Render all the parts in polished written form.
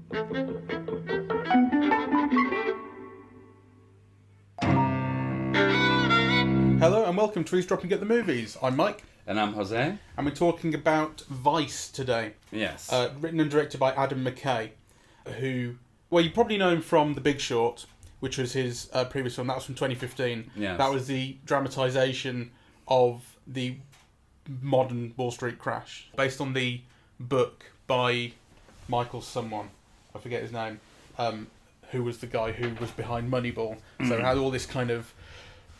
Hello and welcome to Eavesdropping at the Movies. I'm Mike. And I'm Jose. And we're talking about Vice today. Yes. Written and directed by Adam McKay, who, well, you probably know him from The Big Short, which was his previous film. That was from 2015. Yes. That was the dramatisation of the modern Wall Street crash, based on the book by Michael someone, I forget his name, who was the guy who was behind Moneyball. So it had all this kind of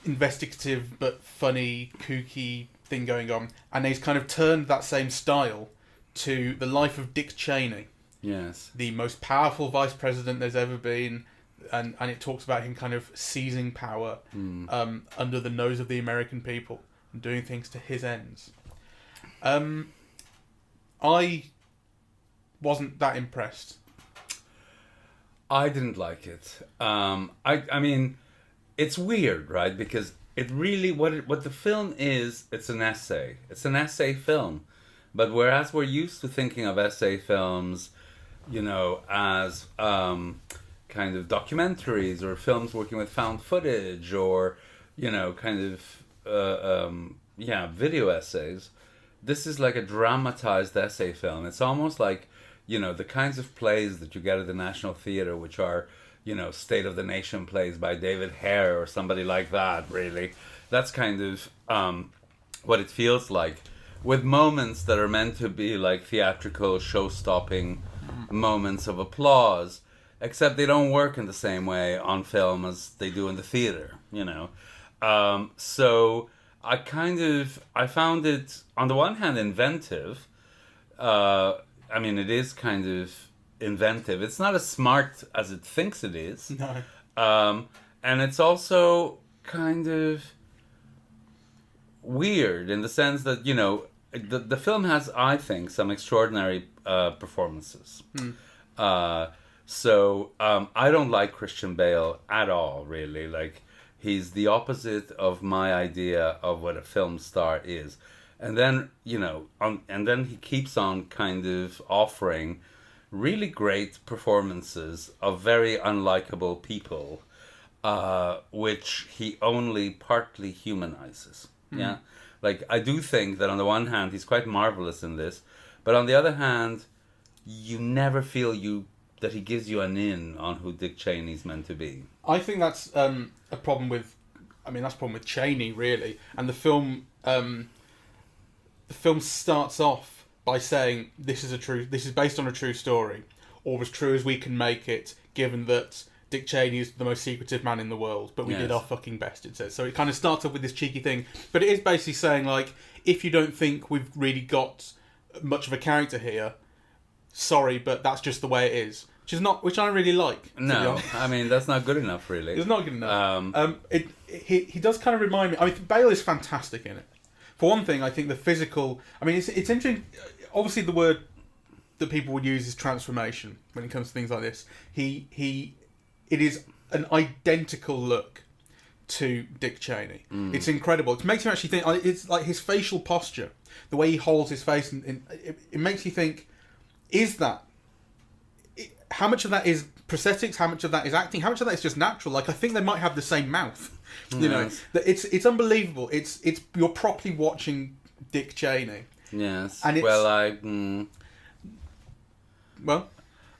investigative but funny, kooky thing going on, and he's kind of turned that same style to the life of Dick Cheney. Yes. The most powerful vice president there's ever been, and it talks about him kind of seizing power under the nose of the American people and doing things to his ends. I wasn't that impressed. I didn't like it. I mean, it's weird, right? Because it really, what the film is, it's an essay. It's an essay film. But whereas we're used to thinking of essay films, you know, as kind of documentaries or films working with found footage or, you know, kind of, video essays, this is like a dramatized essay film. It's almost like, you know, the kinds of plays that you get at the National Theatre, which are, you know, State of the Nation plays by David Hare or somebody like that, really. That's kind of what it feels like, with moments that are meant to be like theatrical, show-stopping moments of applause, except they don't work in the same way on film as they do in the theatre, you know. So I found it, on the one hand, inventive. I mean, it is kind of inventive. It's not as smart as it thinks it is. No. And it's also kind of weird in the sense that, you know, the film has, I think, some extraordinary performances. So I don't like Christian Bale at all, really. Like, he's the opposite of my idea of what a film star is. And then, you know, and then he keeps on kind of offering really great performances of very unlikable people, which he only partly humanizes. Yeah, like, I do think that on the one hand he's quite marvelous in this, but on the other hand, you never feel that he gives you an in on who Dick Cheney's meant to be. I think that's a problem with, that's a problem with Cheney, really. And the film starts off by saying this is based on a true story, or as true as we can make it, given that Dick Cheney is the most secretive man in the world, but we did our fucking best, it says. So it kind of starts off with this cheeky thing, but it is basically saying, like, if you don't think we've really got much of a character here, sorry, but that's just the way it is. Which I don't really like. No, I mean, that's not good enough, really. It's not good enough. He does kind of remind me. I mean, Bale is fantastic in it. For one thing, I think the physical. I mean, it's interesting. Obviously, the word that people would use is transformation when it comes to things like this. It is an identical look to Dick Cheney. It's incredible. It makes you actually think. It's like his facial posture, the way he holds his face, and it makes you think: is that? How much of that is prosthetics? How much of that is acting? How much of that is just natural? Like, I think they might have the same mouth. You know, it's unbelievable. It's you're properly watching Dick Cheney. Yes. And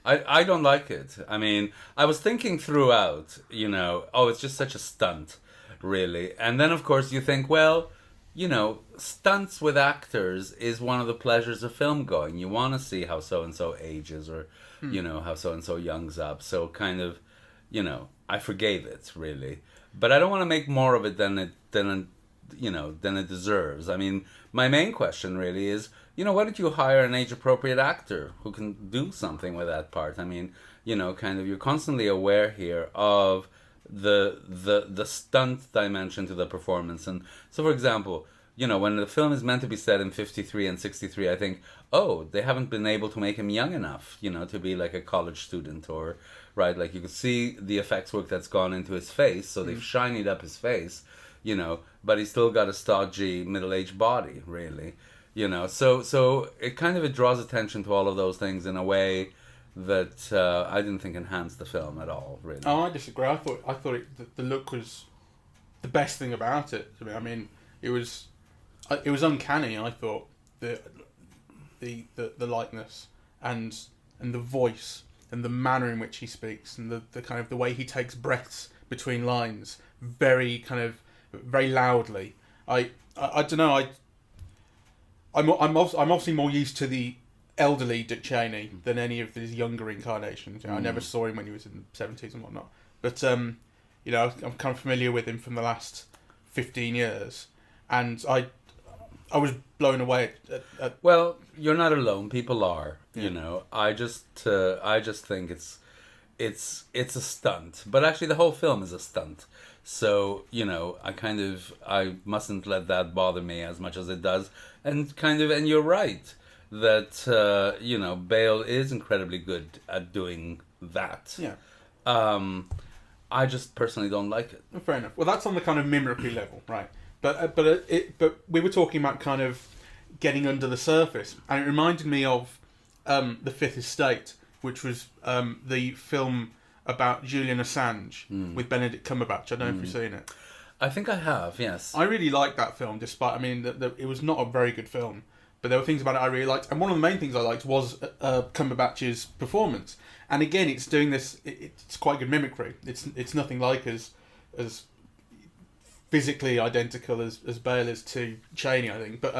I don't like it. I mean, I was thinking throughout, you know, it's just such a stunt, really. And then, of course, you think, well, you know, stunts with actors is one of the pleasures of film going. You want to see how so-and-so ages, or, you know, how so-and-so youngs up. So kind of, you know, I forgave it, really. But I don't want to make more of it than it deserves. I mean, my main question really is, you know, why don't you hire an age-appropriate actor who can do something with that part? I mean, you know, kind of, you're constantly aware here of the stunt dimension to the performance. And so, for example, you know, when the film is meant to be set in 53 and 63, I think, they haven't been able to make him young enough, you know, to be like a college student, or, right, like, you could see the effects work that's gone into his face, so they've shinied up his face, you know, but he's still got a stodgy middle-aged body, really, you know. So it kind of, it draws attention to all of those things in a way that I didn't think enhanced the film at all. Really. Oh, I disagree. I thought the look was the best thing about it to me. I mean, it was uncanny. I thought the likeness and the voice and the manner in which he speaks and the kind of the way he takes breaths between lines very loudly. I don't know. I'm obviously more used to the elderly Dick Cheney than any of his younger incarnations. I never saw him when he was in the 70s and whatnot. But I'm kind of familiar with him from the last 15 years, and I was blown away at Well, you're not alone. People are. Yeah. You know, I just think it's a stunt. But actually, the whole film is a stunt. So I mustn't let that bother me as much as it does. And you're right that Bale is incredibly good at doing that. yeah. I just personally don't like it. Fair enough. Well, that's on the kind of mimicry level, right? But we were talking about kind of getting under the surface, and it reminded me of The Fifth Estate, which was the film about Julian Assange with Benedict Cumberbatch. I don't know if you've seen it. I think I have, yes. I really liked that film, despite it was not a very good film, but there were things about it I really liked, and one of the main things I liked was Cumberbatch's performance. And again, it's doing this. It's quite good mimicry. It's nothing like as physically identical as Bale is to Cheney, I think. But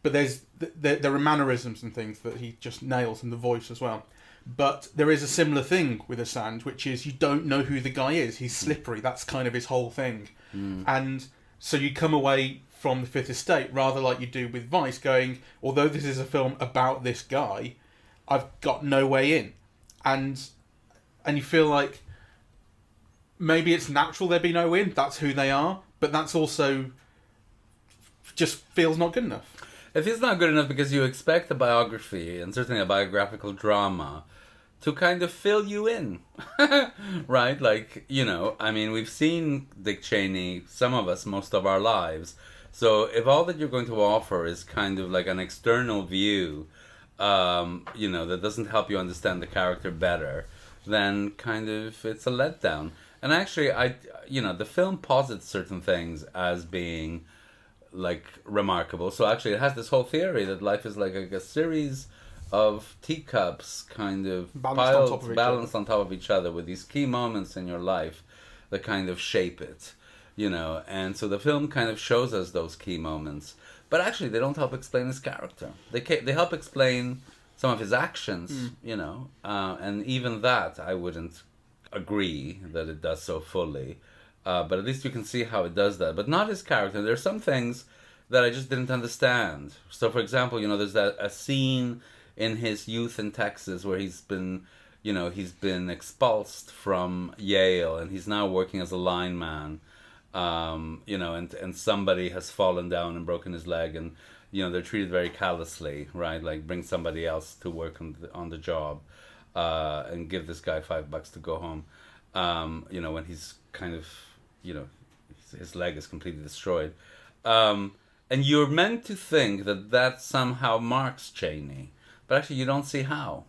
there are mannerisms and things that he just nails, in the voice as well. But there is a similar thing with Assange, which is you don't know who the guy is. He's slippery. That's kind of his whole thing. And so you come away from The Fifth Estate rather like you do with Vice, going, although this is a film about this guy, I've got no way in. And you feel like maybe it's natural there be no win. That's who they are, but that's also just feels not good enough. It feels not good enough because you expect a biography, and certainly a biographical drama, to kind of fill you in, right? Like, we've seen Dick Cheney, some of us, most of our lives. So if all that you're going to offer is kind of like an external view, that doesn't help you understand the character better, then kind of it's a letdown. And actually, the film posits certain things as being like remarkable. So actually, it has this whole theory that life is like a series of teacups, kind of balanced on top of each other, with these key moments in your life that kind of shape it. And so the film kind of shows us those key moments. But actually, they don't help explain his character. They help explain some of his actions, and even that I wouldn't agree that it does so fully. But at least you can see how it does that. But not his character. There's some things that I just didn't understand. So, for example, there's a scene in his youth in Texas where he's been expulsed from Yale, and he's now working as a lineman. And somebody has fallen down and broken his leg, and they're treated very callously, right? Like, bring somebody else to work on the job, and give this guy $5 to go home. When he's kind of, his leg is completely destroyed, and you're meant to think that somehow marks Cheney, but actually you don't see how.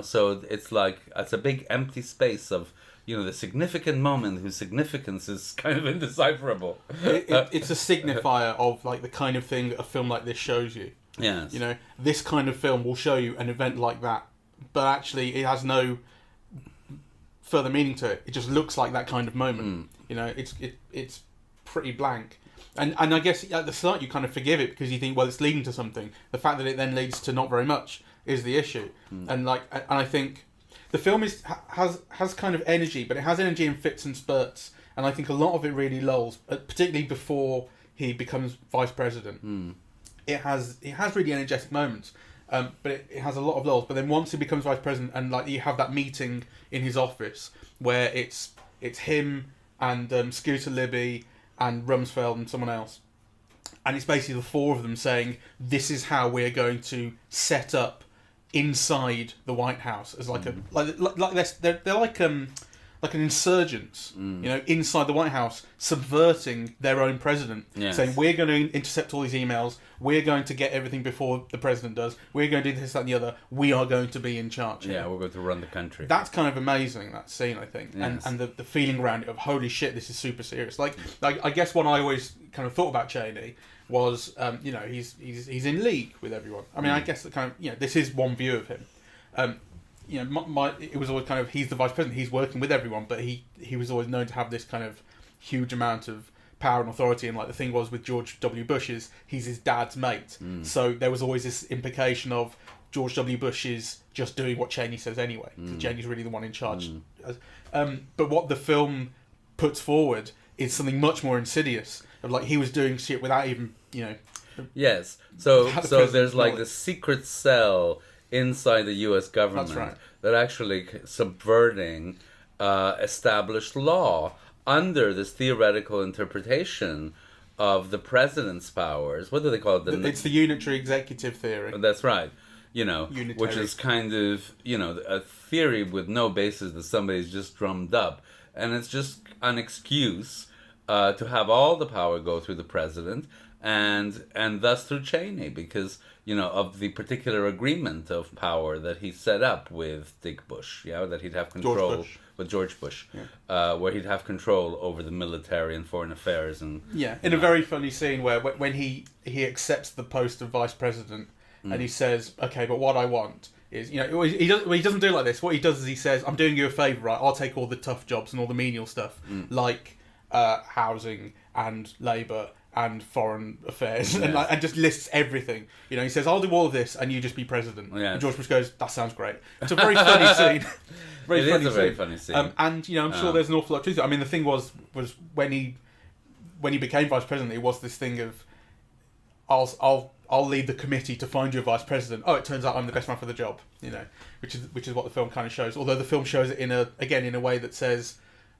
So it's like it's a big empty space of the significant moment whose significance is kind of indecipherable. It's a signifier of like the kind of thing that a film like this shows you. Yes. This kind of film will show you an event like that, but actually it has no further meaning to it. It just looks like that kind of moment. It's pretty blank. And I guess at the start you kind of forgive it because you think, well, it's leading to something. The fact that it then leads to not very much is the issue. And I think the film has kind of energy, but it has energy in fits and spurts. And I think a lot of it really lulls, particularly before he becomes vice president. It has really energetic moments, but it has a lot of lulls. But then once he becomes vice president, and like you have that meeting in his office where it's him and Scooter Libby and Rumsfeld and someone else, and it's basically the four of them saying, "This is how we're going to set up inside the White House as like a like this. They're like like an insurgents, inside the White House, subverting their own president, saying we're going to intercept all these emails, we're going to get everything before the president does, we're going to do this, that, and the other, we are going to be in charge. Yeah, we're going to run the country. That's kind of amazing, that scene, I think, and the feeling around it of holy shit, this is super serious. Like I guess what I always kind of thought about Cheney was, he's in league with everyone. I mean, I guess that kind of this is one view of him. It was always kind of he's the vice president, he's working with everyone, but he was always known to have this kind of huge amount of power and authority. And like the thing was with George W. Bush is he's his dad's mate, so there was always this implication of George W. Bush is just doing what Cheney says anyway. So Cheney's really the one in charge. But what the film puts forward is something much more insidious. Of like he was doing shit without even Yes. So there's like the secret cell inside the U.S. government that actually subverting established law under this theoretical interpretation of the president's powers. What do they call it? It's the unitary executive theory. That's right. Which is kind of, a theory with no basis that somebody's just drummed up. And it's just an excuse to have all the power go through the president and thus through Cheney because, of the particular agreement of power that he set up with Dick Bush, that he'd have control with George Bush, where he'd have control over the military and foreign affairs. And in a very funny scene where when he accepts the post of vice president and he says, okay, but what I want is, he doesn't do it like this. What he does is he says, I'm doing you a favour, right? I'll take all the tough jobs and all the menial stuff, like housing and labour and foreign affairs, and just lists everything. He says, I'll do all of this and you just be president. And George Bush goes, that sounds great. It's a very funny scene. Very funny scene. And, I'm sure there's an awful lot of truth. I mean, the thing was when he became vice president, it was this thing of, I'll lead the committee to find you a vice president. Oh, it turns out I'm the best man for the job. Which is what the film kind of shows. Although the film shows it in a way that says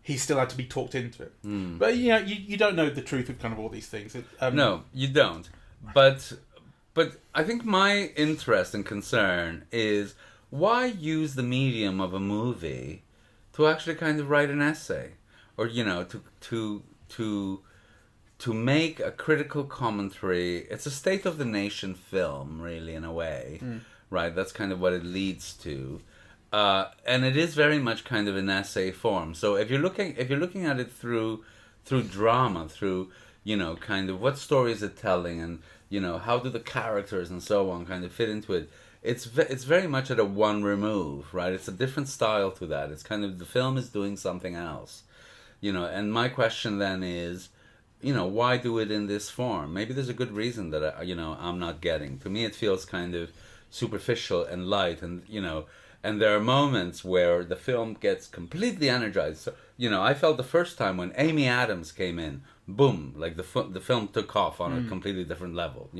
he still had to be talked into it. But you don't know the truth of kind of all these things. No, you don't. But I think my interest and concern is why use the medium of a movie to actually kind of write an essay, or to make a critical commentary. It's a state of the nation film, really, in a way, right? That's kind of what it leads to. And it is very much kind of an essay form. So if you're looking at it through drama, through kind of what story is it telling, and how do the characters and so on kind of fit into it. It's very much at a one remove, right? It's a different style to that. It's kind of the film is doing something else, And my question then is, why do it in this form? Maybe there's a good reason that I'm not getting. To me, it feels kind of superficial and light, and and there are moments where the film gets completely energized. So, I felt the first time when Amy Adams came in, boom, like the film took off on a completely different level,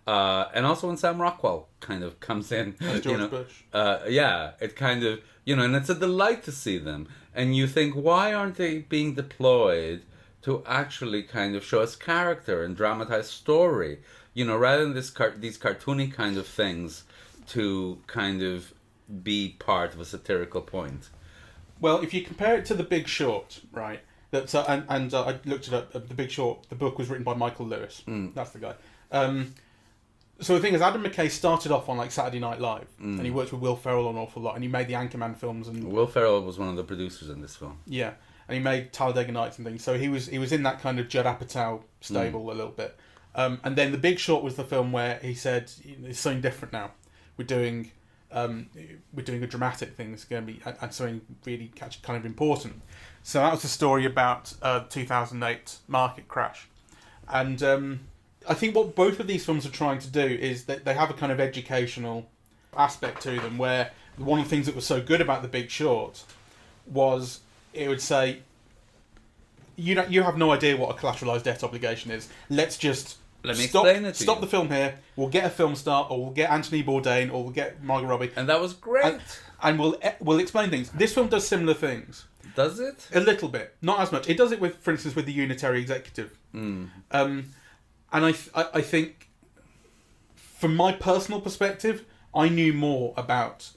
and also when Sam Rockwell kind of comes in, George Bush. It kind of, and it's a delight to see them. And you think, why aren't they being deployed to actually kind of show us character and dramatize story, rather than these cartoony kind of things to kind of be part of a satirical point. Well, if you compare it to The Big Short, right? That's I looked it up. The Big Short. The book was written by Michael Lewis. That's the guy. So the thing is, Adam McKay started off on like Saturday Night Live, and he worked with Will Ferrell an awful lot, and he made the Anchorman films. And Will Ferrell was one of the producers in this film. Yeah, and he made Talladega Nights and things. So he was in that kind of Judd Apatow stable a little bit. And then The Big Short was the film where he said, it's something different now. We're doing a dramatic thing that's going to be and something really kind of important. So that was the story about 2008 market crash, and I think what both of these films are trying to do is that they have a kind of educational aspect to them. Where one of the things that was so good about The Big Short was it would say, you have no idea what a collateralized debt obligation is. Let me explain it to Stop you. the film here. We'll get a film star, or we'll get Anthony Bourdain, or we'll get Margot Robbie. And that was great. And we'll explain things. This film does similar things. Does it? A little bit, not as much. It does it with, for instance, with the unitary executive. And I think, from my personal perspective, I knew more about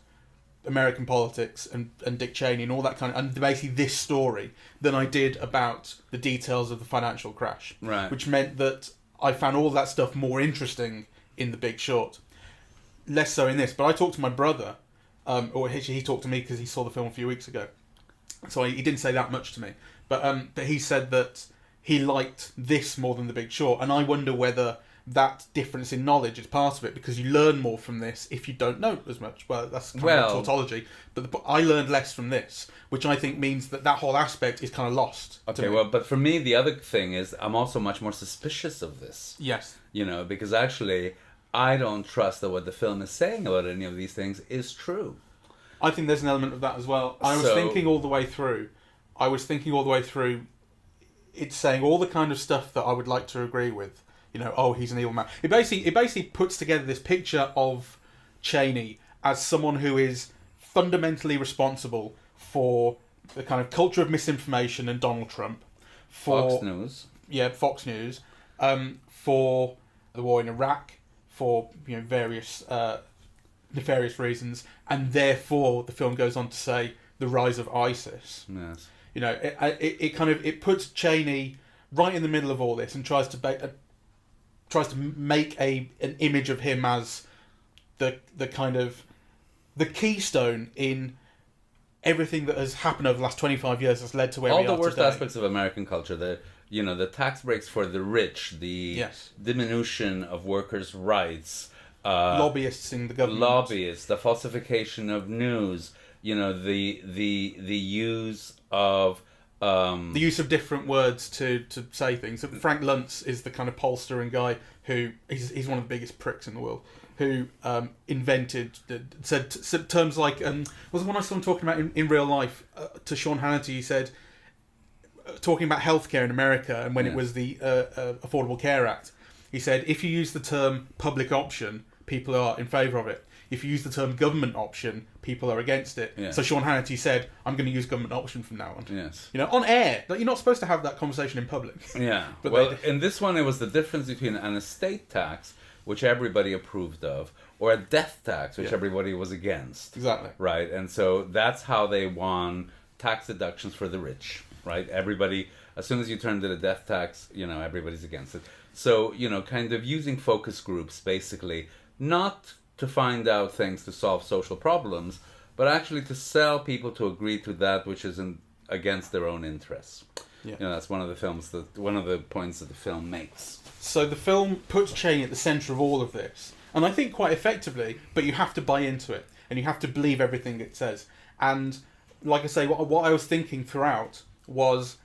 American politics and Dick Cheney and all that kind of, and basically this story than I did about the details of the financial crash. Right. Which meant that I found all that stuff more interesting in The Big Short. Less so in this. But I talked to my brother, or he talked to me because he saw the film a few weeks ago. So he didn't say that much to me. But he said that he liked this more than The Big Short. And I wonder whether that difference in knowledge is part of it, because you learn more from this if you don't know as much. Well, that's kind of tautology. But I learned less from this, which I think means that whole aspect is kind of lost. Okay, well, but for me, the other thing is I'm also much more suspicious of this. Yes. Because actually, I don't trust that what the film is saying about any of these things is true. I think there's an element of that as well. I was thinking all the way through, it's saying all the kind of stuff that I would like to agree with. He's an evil man. It basically puts together this picture of Cheney as someone who is fundamentally responsible for the kind of culture of misinformation and Donald Trump. For Fox News. Yeah, Fox News. For the war in Iraq, for various nefarious reasons, and therefore the film goes on to say the rise of ISIS. Yes. It puts Cheney right in the middle of all this and tries to make an image of him as the kind of the keystone in everything that has happened over the last 25 years that's led to where we are today. All the worst aspects of American culture, the tax breaks for the rich, the diminution of workers' rights, lobbyists in the government, the falsification of news, the use of the use of different words to say things. Frank Luntz is the kind of pollstering guy who he's one of the biggest pricks in the world, who said terms like was the one I saw him talking about in real life to Sean Hannity. He said, talking about healthcare in America and when it was the Affordable Care Act, he said if you use the term public option, people are in favour of it. If you use the term government option, people are against it. Yeah. So Sean Hannity said, I'm going to use government option from now on. Yes. On air. Like, you're not supposed to have that conversation in public. Yeah. But well, in this one, it was the difference between an estate tax, which everybody approved of, or a death tax, which everybody was against. Exactly. Right. And so that's how they won tax deductions for the rich. Right. Everybody, as soon as you turn to the death tax, everybody's against it. So, kind of using focus groups, basically, not to find out things to solve social problems, but actually to sell people to agree to that which is against their own interests. Yeah. That's one of the points that the film makes. So the film puts Cheney at the centre of all of this, and I think quite effectively, but you have to buy into it, and you have to believe everything it says. And like I say, what I was thinking throughout was,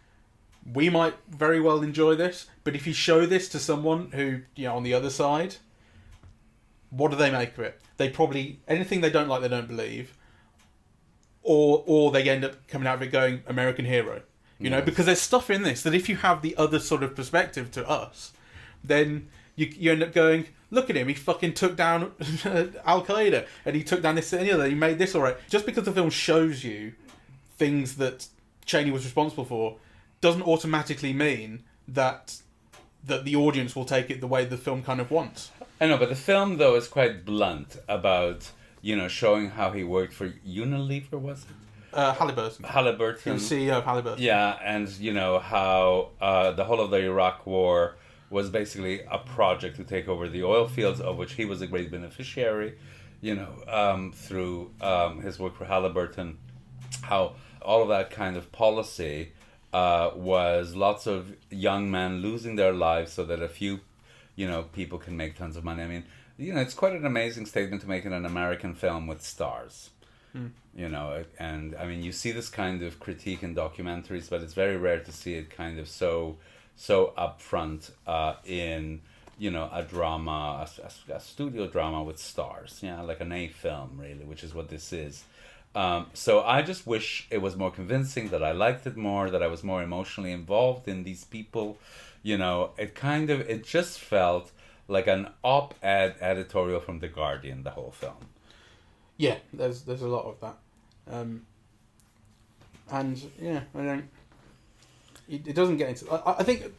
we might very well enjoy this, but if you show this to someone who, on the other side, what do they make of it? They probably, anything they don't like, they don't believe. Or they end up coming out of it going, American hero. Because there's stuff in this that if you have the other sort of perspective to us, then you end up going, look at him, he fucking took down Al-Qaeda, and he took down this and the other, he made this alright. Just because the film shows you things that Cheney was responsible for, doesn't automatically mean that the audience will take it the way the film kind of wants. I know, but the film, though, is quite blunt about, showing how he worked for Unilever, was it? Halliburton. He was CEO of Halliburton. Yeah, and, how the whole of the Iraq War was basically a project to take over the oil fields, of which he was a great beneficiary, through his work for Halliburton. How all of that kind of policy was lots of young men losing their lives so that a few people can make tons of money. I mean, it's quite an amazing statement to make in an American film with stars. And I mean, you see this kind of critique in documentaries, but it's very rare to see it kind of so upfront in a drama, a studio drama with stars. Like an A film, really, which is what this is. So I just wish it was more convincing, that I liked it more, that I was more emotionally involved in these people. It just felt like an op-ed editorial from The Guardian, the whole film. Yeah, there's a lot of that. It doesn't get into... I think,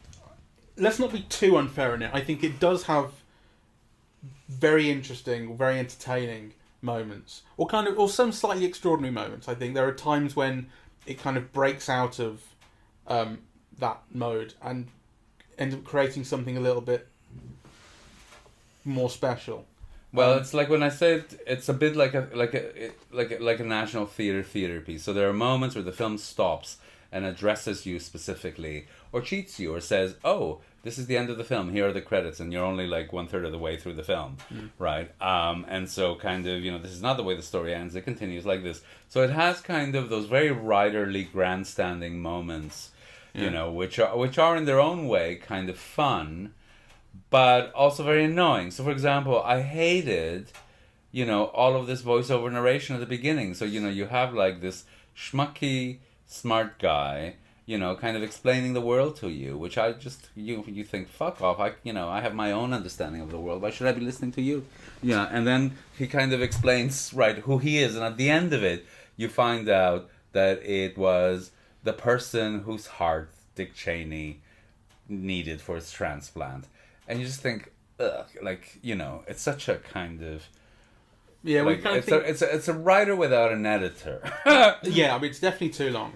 let's not be too unfair in it. I think it does have very interesting, very entertaining moments, or some slightly extraordinary moments. I think there are times when it kind of breaks out of that mode and ends up creating something a little bit more special. Well, it's like when I say it's a bit like a national theater piece. So there are moments where the film stops and addresses you specifically, or cheats you, or says, "Oh, this is the end of the film. Here are the credits," and you're only like 1/3 of the way through the film, right? And so kind of, this is not the way the story ends. It continues like this. So it has kind of those very writerly, grandstanding moments, which are in their own way kind of fun, but also very annoying. So, for example, I hated, all of this voiceover narration at the beginning. So, you have like this schmucky, smart guy, kind of explaining the world to you, which I just, you think, fuck off. I have my own understanding of the world. Why should I be listening to you? Yeah. And then he kind of explains, right, who he is. And at the end of it, you find out that it was the person whose heart Dick Cheney needed for his transplant. And you just think, ugh, it's such a kind of... Yeah, we kind of think... It's a writer without an editor. Yeah, I mean, it's definitely too long.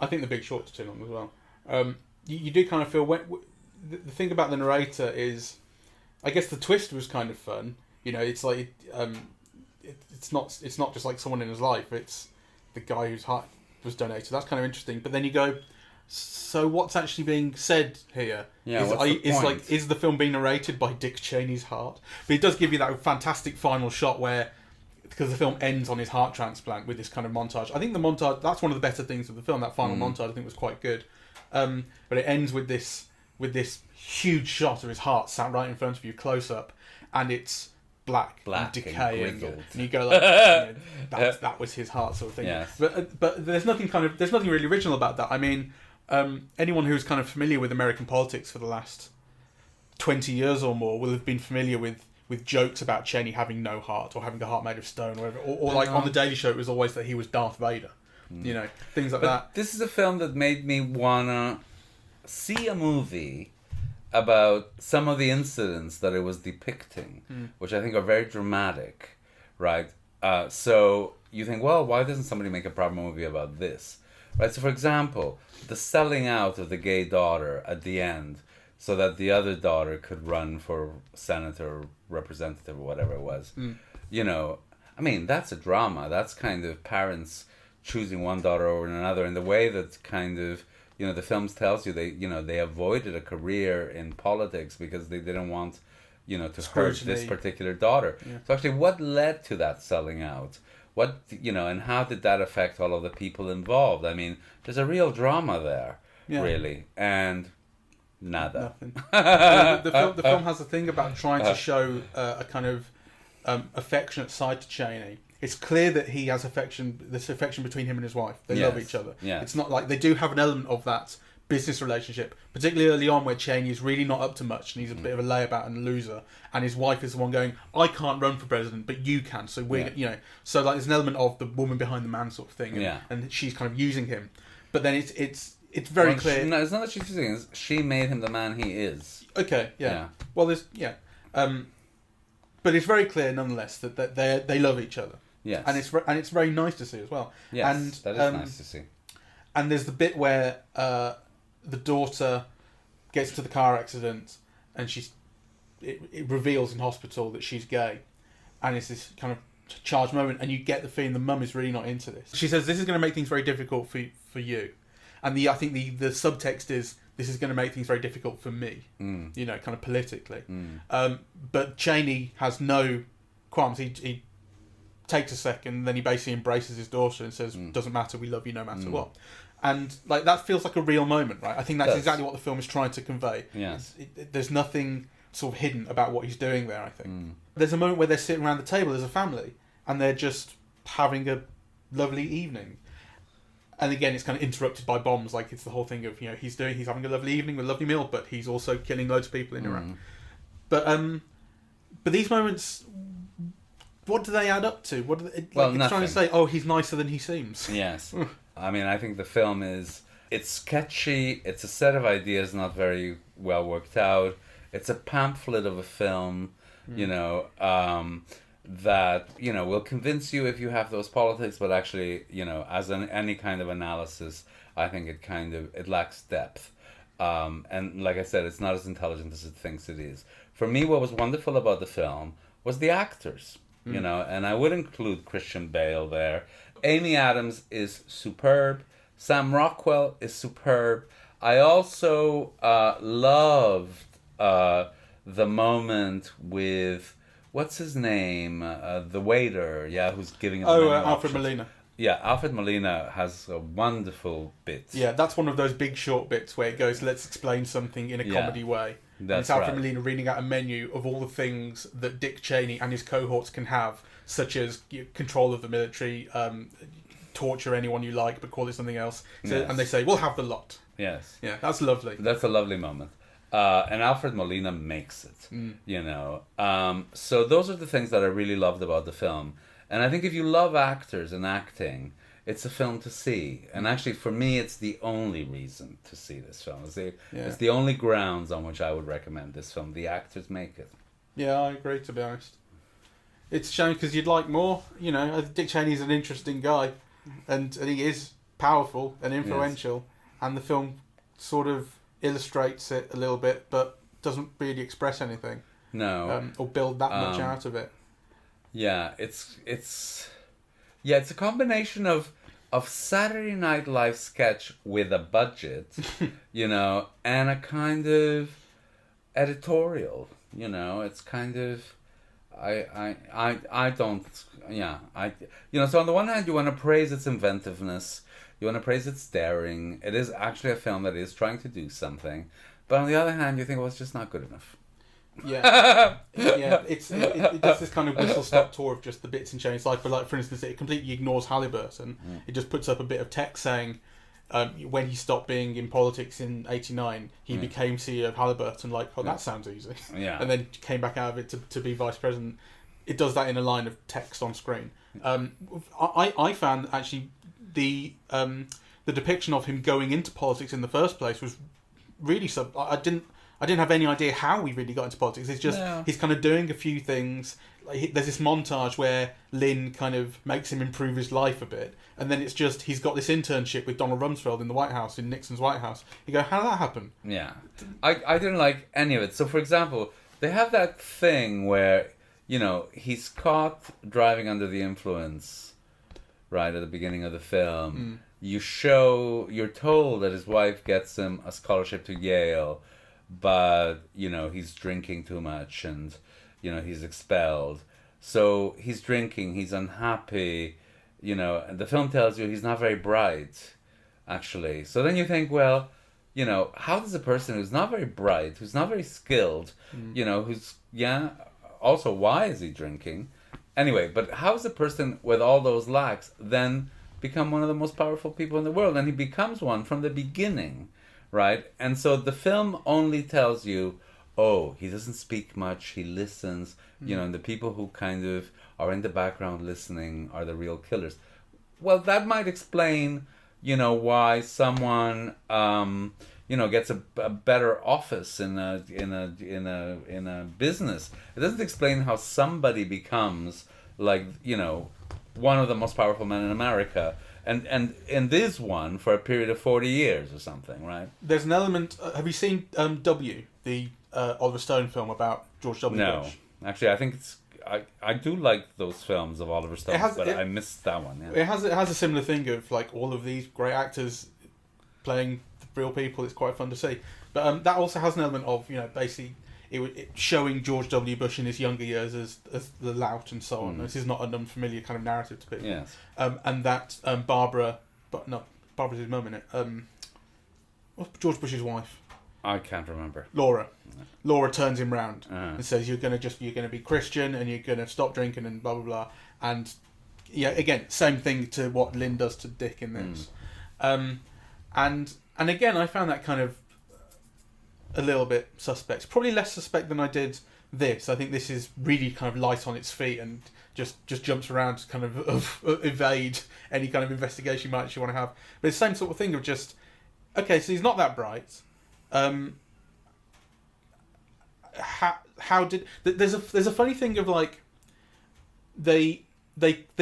I think The Big Short's too long as well. You do kind of feel... The thing about the narrator is... I guess the twist was kind of fun. It's like... It's not just like someone in his life. It's the guy whose heart was donated. That's kind of interesting. But then you go... So what's actually being said here? Yeah, what's the point? Is the film being narrated by Dick Cheney's heart? But it does give you that fantastic final shot where, because the film ends on his heart transplant with this kind of montage. I think the montage, that's one of the better things of the film. That final montage, I think, was quite good. But it ends with this huge shot of his heart sat right in front of you, close up, and it's black and decaying, and you go like, that was his heart, sort of thing. Yes. But there's nothing really original about that. I mean. Anyone who's kind of familiar with American politics for the last 20 years or more will have been familiar with jokes about Cheney having no heart or having a heart made of stone or whatever. Or like on The Daily Show, it was always that he was Darth Vader. Things like that. This is a film that made me wanna see a movie about some of the incidents that it was depicting, which I think are very dramatic, right? So you think, well, why doesn't somebody make a proper movie about this? Right, so for example, the selling out of the gay daughter at the end so that the other daughter could run for senator or representative or whatever it was. I mean, that's a drama. That's kind of parents choosing one daughter over another, and the way that kind of, the films tells you they avoided a career in politics because they didn't want, to hurt this particular daughter. Yeah. So actually, what led to that selling out? What, and how did that affect all of the people involved? I mean, there's a real drama there, really, and nada. Nothing. The film has a thing about trying to show a kind of affectionate side to Cheney. It's clear that he has this affection between him and his wife. They love each other. Yes. It's not like they do have an element of that business relationship, particularly early on where Cheney is really not up to much and he's a bit of a layabout and a loser, and his wife is the one going, I can't run for president but you can, so so like there's an element of the woman behind the man sort of thing, and she's kind of using him, but then it's very clear. It's not that she's using him, she made him the man he is. Well, there's but it's very clear nonetheless that they love each other. Yes. And it's very nice to see as well. Yes, and that is nice to see. And there's the bit where the daughter gets to the car accident and it reveals in hospital that she's gay, and it's this kind of charged moment, and you get the feeling the mum is really not into this. She says this is going to make things very difficult for you, and I think the subtext is this is going to make things very difficult for me, kind of politically. But Cheney has no qualms. He takes a second, then he basically embraces his daughter and says, doesn't matter, we love you no matter what. And like that feels like a real moment, right? I think that's exactly what the film is trying to convey. Yes. There's nothing sort of hidden about what he's doing there, I think. There's a moment where they're sitting around the table as a family, and they're just having a lovely evening. And again, it's kind of interrupted by bombs. Like, it's the whole thing of, he's having a lovely evening with a lovely meal, but he's also killing loads of people in Iraq. But these moments, what do they add up to? What do they, it's trying to say, oh, he's nicer than he seems. Yes. I mean, I think the film it's sketchy. It's a set of ideas not very well worked out. It's a pamphlet of a film, that, will convince you if you have those politics, but actually, as any kind of analysis, I think it lacks depth. And like I said, it's not as intelligent as it thinks it is. For me, what was wonderful about the film was the actors, and I would include Christian Bale there. Amy Adams is superb. Sam Rockwell is superb. I also loved the moment with, what's his name? The waiter, who's giving him Alfred options. Molina. Yeah, Alfred Molina has a wonderful bit. Yeah, that's one of those big short bits where it goes, let's explain something in a comedy way. That's it's Alfred right. Molina reading out a menu of all the things that Dick Cheney and his cohorts can have, such as control of the military, torture anyone you like, but call it something else. So, Yes. And they say, we'll have the lot. Yes. Yeah, that's lovely. That's a lovely moment. And Alfred Molina makes it, So those are the things that I really loved about the film. And I think if you love actors and acting, it's a film to see. And actually, for me, it's the only reason to see this film. It's the only grounds on which I would recommend this film. The actors make it. Yeah, I agree, to be honest. It's a shame because you'd like more. Dick Cheney's an interesting guy. And he is powerful and influential. Yes. And the film sort of illustrates it a little bit, but doesn't really express anything. No. Or build that much out of it. Yeah, it's a combination of Saturday Night Live sketch with a budget, and a kind of editorial. It's kind of I don't so on the one hand you want to praise its inventiveness, you want to praise its daring. It is actually a film that is trying to do something, but on the other hand you think, well, it's just not good enough. Yeah, it does this kind of whistle-stop tour of just the bits and changes. Like for instance, it completely ignores Halliburton. It just puts up a bit of text saying when he stopped being in politics in '89, he became CEO of Halliburton. That sounds easy. Yeah, and then came back out of it to be vice president. It does that in a line of text on screen. I found actually the depiction of him going into politics in the first place was really I didn't have any idea how he really got into politics. It's just he's kind of doing a few things. There's this montage where Lynn kind of makes him improve his life a bit, and then it's just he's got this internship with Donald Rumsfeld in the White House, in Nixon's White House. You go, how did that happen? Yeah, I didn't like any of it. So, for example, they have that thing where he's caught driving under the influence, right at the beginning of the film. You're told that his wife gets him a scholarship to Yale, but he's drinking too much and he's expelled. So he's drinking, he's unhappy, and the film tells you he's not very bright, actually. So then you think, well, how does a person who's not very bright, who's not very skilled, also, why is he drinking? Anyway, but how is a person with all those lacks then become one of the most powerful people in the world? And he becomes one from the beginning. Right? And so the film only tells you, he doesn't speak much, he listens, and the people who kind of are in the background listening are the real killers. Well, that might explain, why someone, gets a better office in a business. It doesn't explain how somebody becomes one of the most powerful men in America. And in this one for a period of 40 years or something, right? There's an element. Have you seen W, the Oliver Stone film about George W. Bush? No, actually, I think I do like those films of Oliver Stone, I missed that one. Yeah. It has a similar thing of all of these great actors playing real people. It's quite fun to see, but that also has an element of basically it showing George W. Bush in his younger years as the lout and so on. This is not an unfamiliar kind of narrative to people. Yes. And that Barbara's his mum in it. What's George Bush's wife? I can't remember. Laura. Laura turns him round and says, "You're gonna be Christian and you're gonna stop drinking and blah blah blah." And again, same thing to what Lynn does to Dick in this. And again, I found that kind of a little bit suspect. Probably less suspect than I did this. I think this is really kind of light on its feet and just jumps around to kind of evade any kind of investigation you might actually want to have. But it's the same sort of thing of just, okay, so he's not that bright. How did... There's a funny thing of they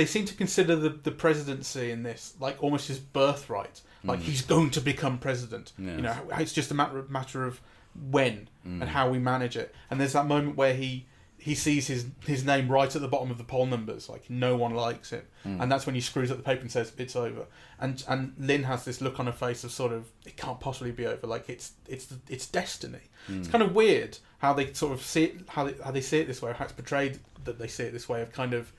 seem to consider the presidency in this like almost his birthright. Like he's going to become president. Yes. You know, it's just a matter of when and how we manage it. And there's that moment where he sees his name right at the bottom of the poll numbers, like no one likes it, and that's when he screws up the paper and says it's over. And Lynn has this look on her face of sort of it can't possibly be over, like it's destiny. It's kind of weird how they sort of see it, how they see it this way, or how it's portrayed that they see it this way of kind of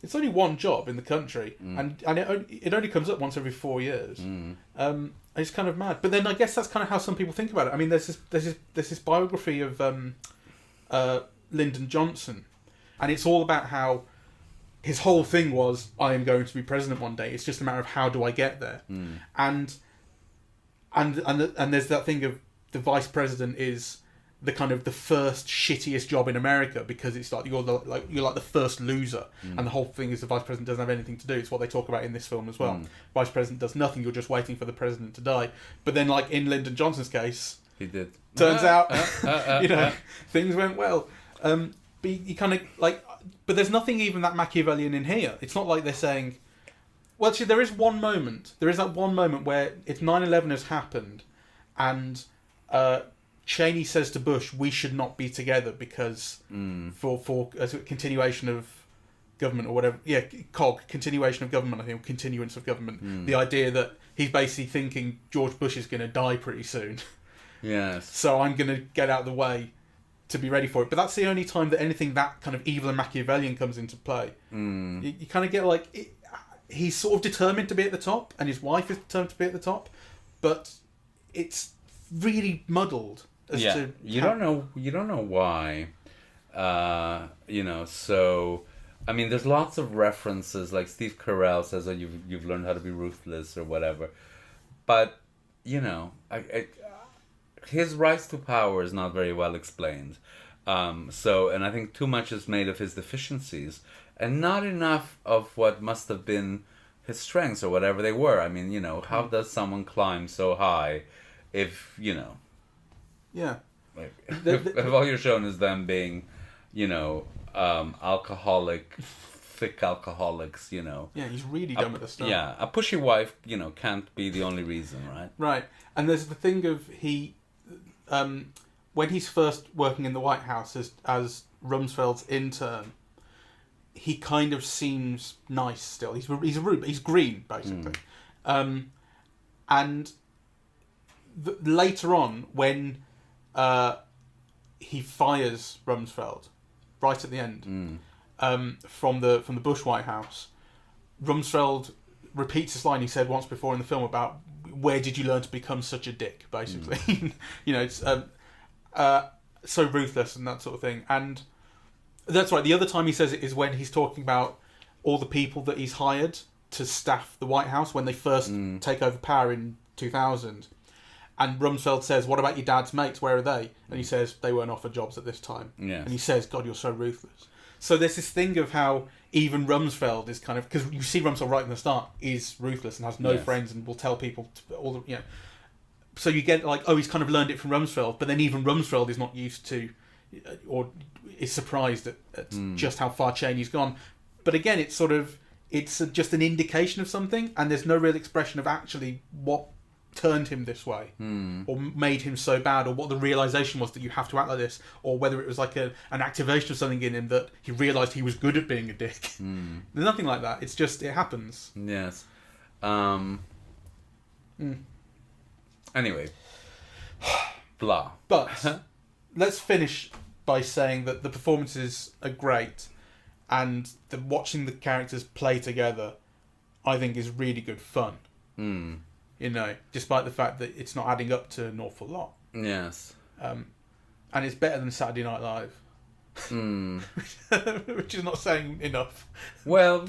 it's only one job in the country, and it only comes up once every 4 years. It's kind of mad, but then I guess that's kind of how some people think about it. I mean, there's this biography of Lyndon Johnson, and it's all about how his whole thing was I am going to be president one day. It's just a matter of how do I get there, and there's that thing of the vice president is the kind of the first shittiest job in America because it's like you're like the first loser, and the whole thing is the vice president doesn't have anything to do. It's what they talk about in this film as well. Vice president does nothing. You're just waiting for the president to die. But then, like in Lyndon Johnson's case, he did. Turns out, things went well. But you kind of like, but there's nothing even that Machiavellian in here. It's not like they're saying, well, actually, there is one moment. There is that one moment where it's 9/11 has happened, and Cheney says to Bush, "We should not be together because for as a continuation of government or whatever." Yeah, continuation of government. I think continuance of government. The idea that he's basically thinking George Bush is going to die pretty soon. Yes. So I'm going to get out of the way to be ready for it. But that's the only time that anything that kind of evil and Machiavellian comes into play. You kind of get like he's sort of determined to be at the top, and his wife is determined to be at the top, but it's really muddled. You don't know why. So I mean, there's lots of references. Like Steve Carell says, "Oh, you've learned how to be ruthless" or whatever. But his rise to power is not very well explained. And I think too much is made of his deficiencies, and not enough of what must have been his strengths or whatever they were. I mean, how does someone climb so high if Yeah. Like, if all you're shown is them being, alcoholic, thick alcoholics, Yeah, he's really dumb at the start. Yeah, a pushy wife, can't be the only reason, right? Right. And there's the thing of when he's first working in the White House as Rumsfeld's intern, he kind of seems nice still. He's green, basically. And later on, when he fires Rumsfeld right at the end from the Bush White House, Rumsfeld repeats this line he said once before in the film about where did you learn to become such a dick, basically. It's so ruthless and that sort of thing. And that's right, the other time he says it is when he's talking about all the people that he's hired to staff the White House when they first take over power in 2000. And Rumsfeld says, "What about your dad's mates? Where are they?" And he says, "They weren't offered jobs at this time." Yes. And he says, "God, you're so ruthless." So there's this thing of how even Rumsfeld is kind of, because you see Rumsfeld right from the start is ruthless and has no friends and will tell people all the So you get like, oh, he's kind of learned it from Rumsfeld, but then even Rumsfeld is not used to, or is surprised at just how far Cheney's gone. But again, it's just an indication of something, and there's no real expression of actually what turned him this way or made him so bad, or what the realization was that you have to act like this, or whether it was like an activation of something in him that he realized he was good at being a dick. There's nothing like that. It's just it happens. Yes. Anyway, blah. But let's finish by saying that the performances are great, and watching the characters play together, I think, is really good fun. Despite the fact that it's not adding up to an awful lot. Yes. And it's better than Saturday Night Live. Which is not saying enough. Well,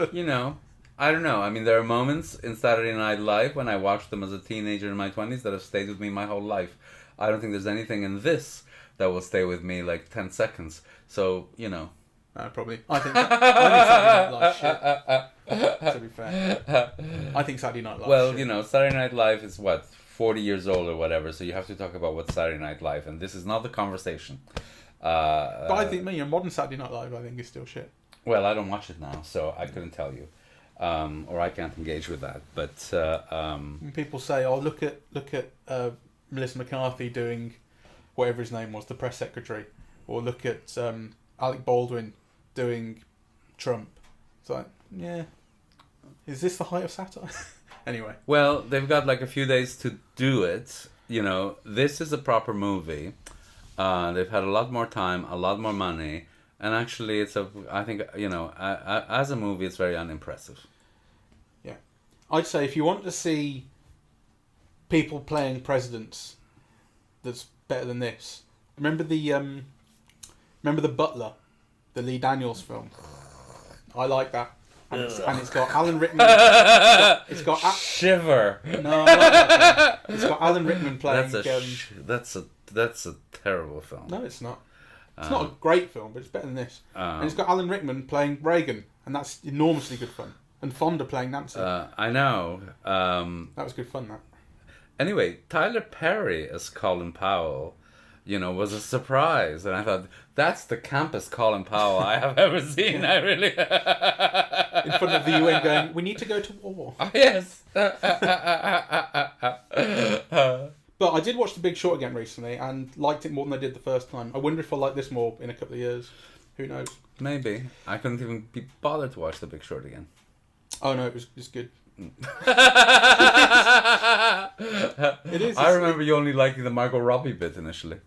I don't know. I mean, there are moments in Saturday Night Live when I watched them as a teenager in my 20s that have stayed with me my whole life. I don't think there's anything in this that will stay with me like 10 seconds. So, probably. I think Saturday Night Live shit. To be fair, I think Saturday Night Live. Well, Saturday Night Live is 40 years old or whatever. So you have to talk about what's Saturday Night Live, and this is not the conversation. But I think modern Saturday Night Live, I think, is still shit. Well, I don't watch it now, so I couldn't tell you, or I can't engage with that. But When people say, "Oh, look at Melissa McCarthy doing whatever his name was, the press secretary," or look at Alec Baldwin doing Trump, it's like, yeah, is this the height of satire? Anyway, well, they've got like a few days to do it. You know, this is a proper movie. They've had a lot more time, a lot more money, and actually, I think, you know, as a movie, it's very unimpressive. Yeah, I'd say if you want to see people playing presidents, that's better than this. Remember the Butler, the Lee Daniels film. I like that, and it's got Alan Rickman. It's got Shiver. No, I like that film. It's got Alan Rickman playing. That's a terrible film. No, it's not. It's not a great film, but it's better than this. And it's got Alan Rickman playing Reagan, and that's enormously good fun. And Fonda playing Nancy. I know. That was good fun, that. Anyway, Tyler Perry as Colin Powell, you know, was a surprise. And I thought, that's the campest Colin Powell I have ever seen. I really... In front of the UN going, we need to go to war. Oh, yes. But I did watch The Big Short again recently and liked it more than I did the first time. I wonder if I'll like this more in a couple of years. Who knows? Maybe. I couldn't even be bothered to watch The Big Short again. Oh no, it was good. It is. I remember you only liking the Margot Robbie bit initially.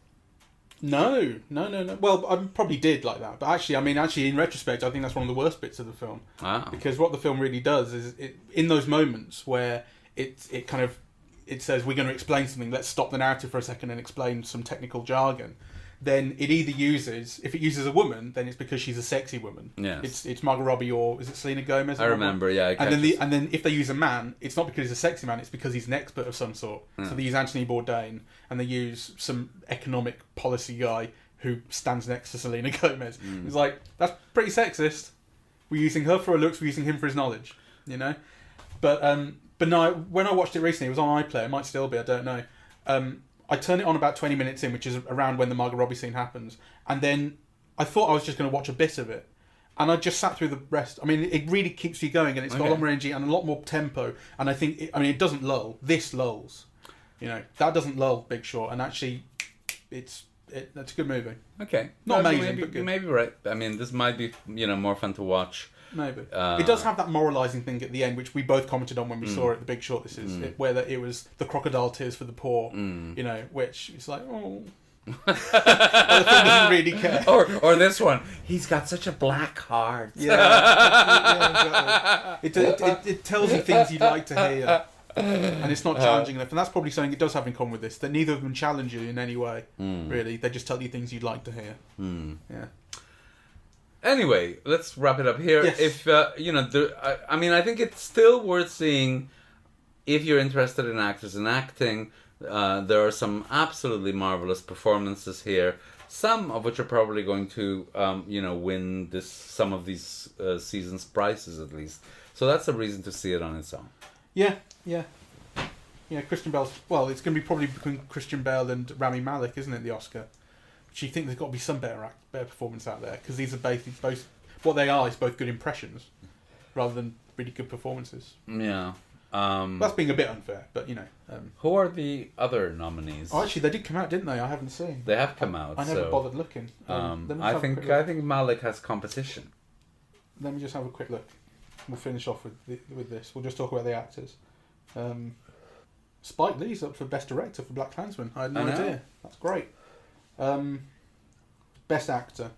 No. Well, I probably did like that, but actually, in retrospect, I think that's one of the worst bits of the film. Ah. Because what the film really does is, in those moments where it says we're going to explain something, let's stop the narrative for a second and explain some technical jargon. Then it either uses, if it uses a woman, then it's because she's a sexy woman. Yes. It's Margot Robbie, or is it Selena Gomez? I remember, yeah. And then if they use a man, it's not because he's a sexy man, it's because he's an expert of some sort. Yeah. So they use Anthony Bourdain, and they use some economic policy guy who stands next to Selena Gomez. It's like, that's pretty sexist. We're using her for her looks, we're using him for his knowledge, you know? But no, when I watched it recently, it was on iPlayer, it might still be, I don't know. I turn it on about 20 minutes in, which is around when the Margot Robbie scene happens. And then I thought I was just going to watch a bit of it. And I just sat through the rest. I mean, it really keeps you going, and it's got a lot more energy and a lot more tempo. And I think, it doesn't lull. This lulls. You know, that doesn't lull Big Short. And actually, that's a good movie. Okay. Not amazing, but good. You may be right. I mean, this might be, more fun to watch. Maybe. It does have that moralising thing at the end, which we both commented on when we saw it, The Big Short. This is where it was the crocodile tears for the poor, which is like, oh. Well, the film doesn't really care. Or this one, he's got such a black heart. Yeah, exactly. It tells you things you'd like to hear, and it's not challenging enough. And that's probably something it does have in common with this, that neither of them challenge you in any way. Really, they just tell you things you'd like to hear. Yeah. Anyway, let's wrap it up here. Yes. If I think it's still worth seeing if you're interested in actors and acting. There are some absolutely marvelous performances here. Some of which are probably going to, win some of these seasons' prizes at least. So that's a reason to see it on its own. Yeah. Christian Bale's. Well, it's going to be probably between Christian Bale and Rami Malek, isn't it? The Oscar. Do you think there's got to be some better performance out there? Because these are both what they are is both good impressions, rather than really good performances. Yeah. That's being a bit unfair, but who are the other nominees? Oh, actually, they did come out, didn't they? I haven't seen. They have come out. I never bothered looking. I think Malek has competition. Let me just have a quick look. We'll finish off with this. We'll just talk about the actors. Spike Lee's up for Best Director for Black Klansman. I had no idea. That's great. Best Actor.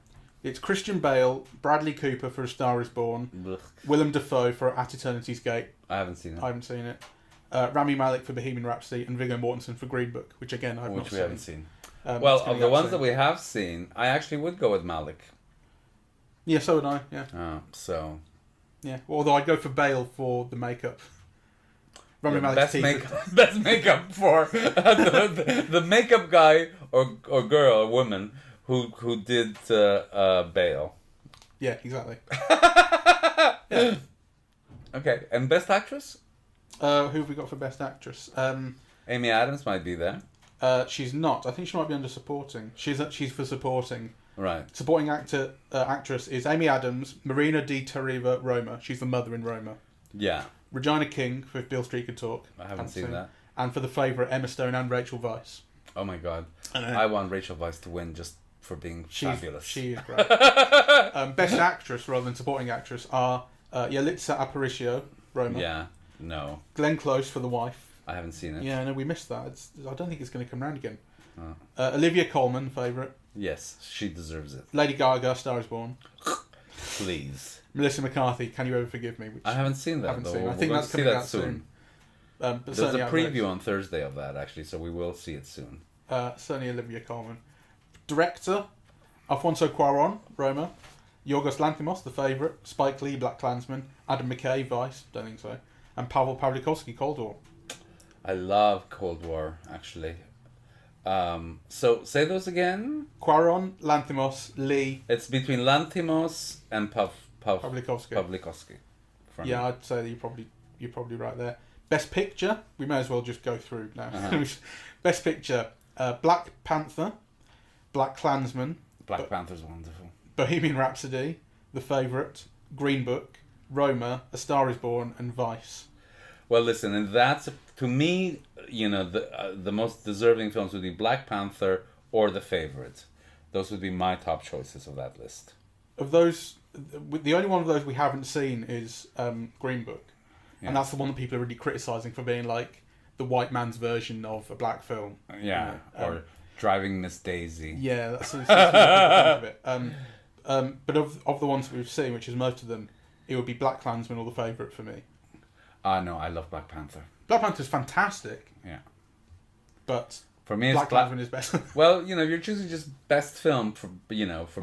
It's Christian Bale, Bradley Cooper for A Star Is Born, Ugh. Willem Dafoe for At Eternity's Gate. I haven't seen it. Rami Malek for Bohemian Rhapsody and Viggo Mortensen for Green Book, which again I've not seen. Which we haven't seen. Well, of the ones that we have seen, I actually would go with Malek. Yeah, so would I. Yeah. Yeah. Although I'd go for Bale for the makeup. Rami Malek's best makeup for the makeup guy or girl or woman who did Bale. Yeah, exactly. Yeah. Okay, and Best Actress? Who have we got for Best Actress? Amy Adams might be there. She's not. I think she might be under supporting. She's for supporting. Right. Supporting actress is Amy Adams, Marina Di Terriva, Roma. She's the mother in Roma. Yeah. Regina King for If Beale Street Could Talk. I haven't seen that. And for the favourite, Emma Stone and Rachel Weisz. Oh my god. I know. I want Rachel Weisz to win just for being fabulous. She is great. Best actress rather than supporting actress are Yalitza Aparicio, Roma. Yeah. No. Glenn Close for The Wife. I haven't seen it. Yeah, no, we missed that. I don't think it's going to come round again. Oh. Olivia Colman, favourite. Yes, she deserves it. Lady Gaga, Star is Born. Please. Melissa McCarthy, Can You Ever Forgive Me? Which I haven't seen that though. I think that's coming out soon. But There's a certainly preview on Thursday of that actually, so we will see it soon. Certainly Olivia Colman. Director, Alfonso Cuarón, Roma. Yorgos Lanthimos, The Favourite. Spike Lee, Black Klansman. Adam McKay, Vice. Don't think so. And Pavel Pawlikowski, Cold War. I love Cold War actually. So say those again. Cuarón, Lanthimos, Lee. It's between Lanthimos and Pawlikowski. Yeah, I'd say that you're probably right there. Best Picture, we may as well just go through now. Best Picture, Black Panther, Black Klansman. Black Panther's wonderful. Bohemian Rhapsody, The Favourite, Green Book, Roma, A Star Is Born, and Vice. Well, listen, and that's to me, the most deserving films would be Black Panther or The Favourite. Those would be my top choices of that list. Of those, the only one of those we haven't seen is Green Book, and that's the one that people are really criticising for being like the white man's version of a black film. Yeah, or Driving Miss Daisy. Yeah, that's what people think of it. But of the ones that we've seen, which is most of them, it would be Black Klansman or The Favourite for me. No, I love Black Panther. Black Panther's fantastic. Yeah. But for me, Black Klansman is best. Well, if you're choosing just best film for being best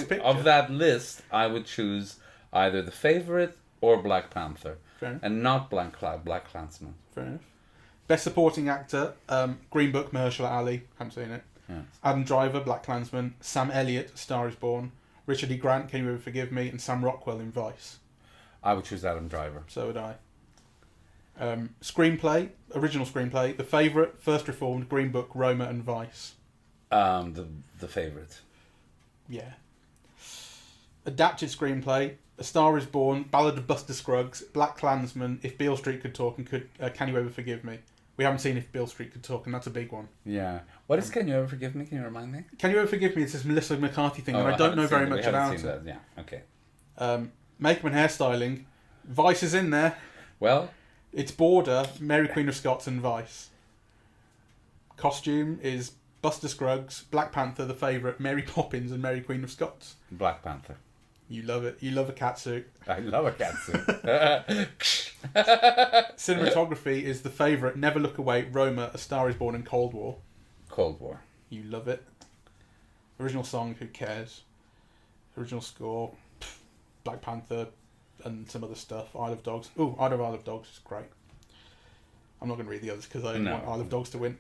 picture. Of that list, I would choose either The Favourite or Black Panther, and not Black Klansman. Fair enough. Best supporting actor, Green Book, Mahershala Ali. Haven't seen it. Yeah. Adam Driver, Black Klansman. Sam Elliott, A Star Is Born. Richard E. Grant, Can You Ever Forgive Me? And Sam Rockwell in Vice. I would choose Adam Driver. So would I. Screenplay, original screenplay, The Favourite, First Reformed, Green Book, Roma, and Vice. The Favourite. Yeah. Adapted screenplay, A Star Is Born, Ballad of Buster Scruggs, Black Klansman, If Beale Street Could Talk, and Can You Ever Forgive Me? We haven't seen If Beale Street Could Talk, and that's a big one. Yeah. What is Can You Ever Forgive Me? Can you remind me? Can You Ever Forgive Me? It's this Melissa McCarthy thing, and I don't know very much about it. That. Yeah. Okay. Makeup and hairstyling, Vice is in there. Well, it's Border, Mary Queen of Scots, and Vice. Costume is Buster Scruggs, Black Panther, The Favourite, Mary Poppins, and Mary Queen of Scots. Black Panther. You love it. You love a catsuit. I love a catsuit. Cinematography is The Favourite, Never Look Away, Roma, A Star Is Born, and Cold War. Cold War. You love it. Original song, who cares? Original score, Black Panther, and some other stuff. Isle of Dogs. Ooh, Isle of Dogs is great. I'm not going to read the others because I don't want Isle of Dogs to win.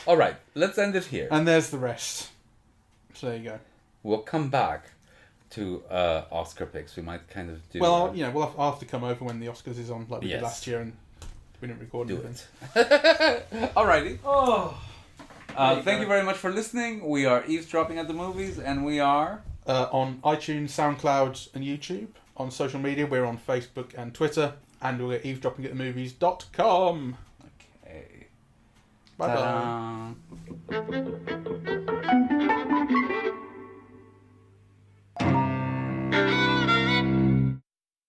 All right, let's end it here. And there's the rest. So there you go. We'll come back to Oscar picks. We might kind of do. Well, I'll have to come over when the Oscars is on, like we did last year, and we didn't record anything. Alrighty. Oh. Thank you very much for listening. We are Eavesdropping at the Movies, and we are on iTunes, SoundCloud, and YouTube. On social media, we're on Facebook and Twitter, and we're at eavesdroppingatthemovies.com. Okay. Bye bye.